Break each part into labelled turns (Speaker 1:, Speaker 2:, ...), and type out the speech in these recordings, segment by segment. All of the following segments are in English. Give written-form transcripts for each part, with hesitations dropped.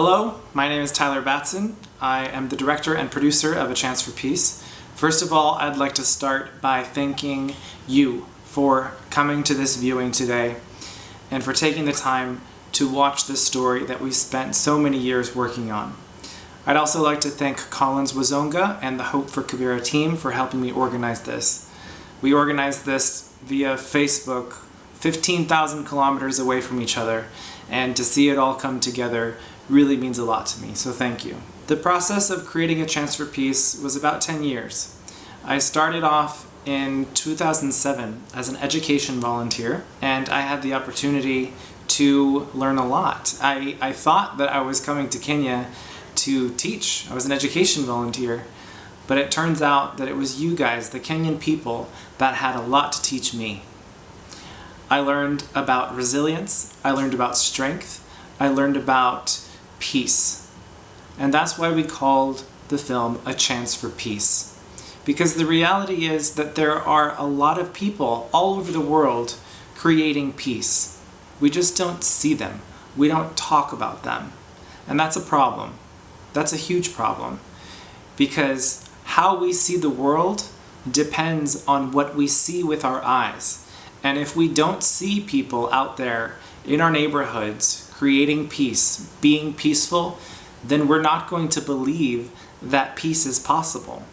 Speaker 1: Hello, my name is Tyler Batson. I am the director and producer of A Chance for Peace. First of all, I'd like to start by thanking you for coming to this viewing today and for taking the time to watch this story that we spent so many years working on. I'd also like to thank Collins Wazonga and the Hope for Kibera team for helping me organize this. We organized this via Facebook, 15,000 kilometers away from each other, and to see it all come together really means a lot to me, so thank you. The process of creating A Chance for Peace was about 10 years. I started off in 2007 as an education volunteer, and I had the opportunity to learn a lot. I thought that I was coming to Kenya to teach. I was an education volunteer, but it turns out that it was you guys, the Kenyan people, that had a lot to teach me. I learned about resilience, I learned about strength, I learned about peace. And that's why we called the film A Chance for Peace. Because the reality is that there are a lot of people all over the world creating peace. We just don't see them. We don't talk about them. And that's a problem. That's a huge problem. Because how we see the world depends on what we see with our eyes. And if we don't see people out there in our neighborhoods creating peace, being peaceful, then we're not going to believe that peace is possible.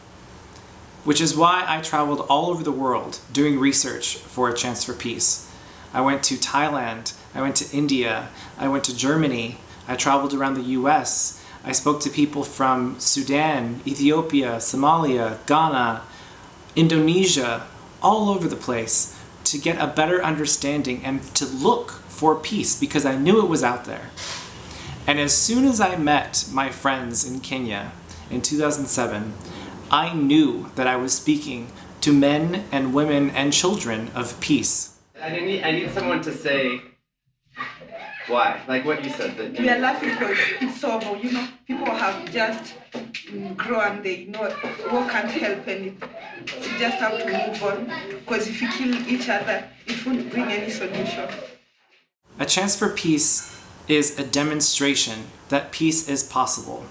Speaker 1: Which is why I traveled all over the world doing research for A Chance for Peace. I went to Thailand, I went to India, I went to Germany, I traveled around the US, I spoke to people from Sudan, Ethiopia, Somalia, Ghana, Indonesia, all over the place to get a better understanding and to look for peace because I knew it was out there. And as soon as I met my friends in Kenya in 2007, I knew that I was speaking to men and women and children of peace.
Speaker 2: I need someone to say why, like what you said. That
Speaker 3: we are laughing because it's over, you know. People have just grown, they know war can't help anything. You just have to move on, because if you kill each other, it won't bring any solution.
Speaker 1: A Chance for Peace is a demonstration that peace is possible.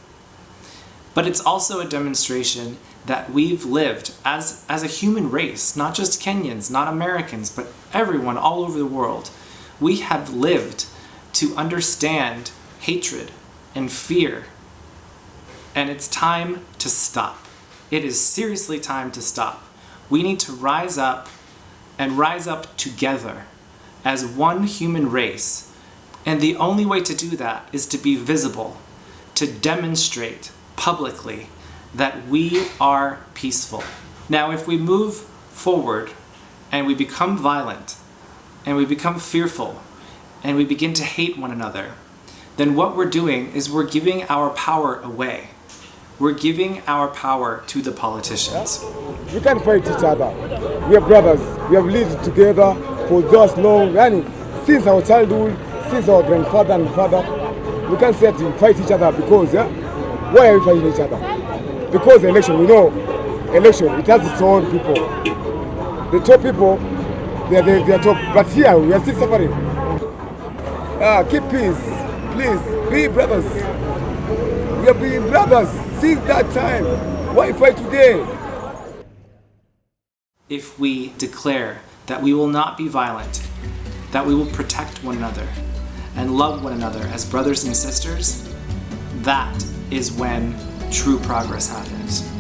Speaker 1: But it's also a demonstration that we've lived as a human race, not just Kenyans, not Americans, but everyone all over the world. We have lived to understand hatred and fear. And it's time to stop. It is seriously time to stop. We need to rise up and rise up together as one human race. And the only way to do that is to be visible, to demonstrate publicly that we are peaceful. Now, if we move forward and we become violent and we become fearful and we begin to hate one another, then what we're doing is we're giving our power away. We're giving our power to the politicians.
Speaker 4: We can't fight each other. We are brothers. We have lived together for just long, and since our childhood, since our grandfather and father. We can't say to fight each other because, why are we fighting each other? Because election, we know, election, it has its own people. The top people, they are top, but here we are still suffering. Keep peace, please, be brothers. We have been brothers since that time. Why fight today?
Speaker 1: If we declare that we will not be violent, that we will protect one another and love one another as brothers and sisters, that is when true progress happens.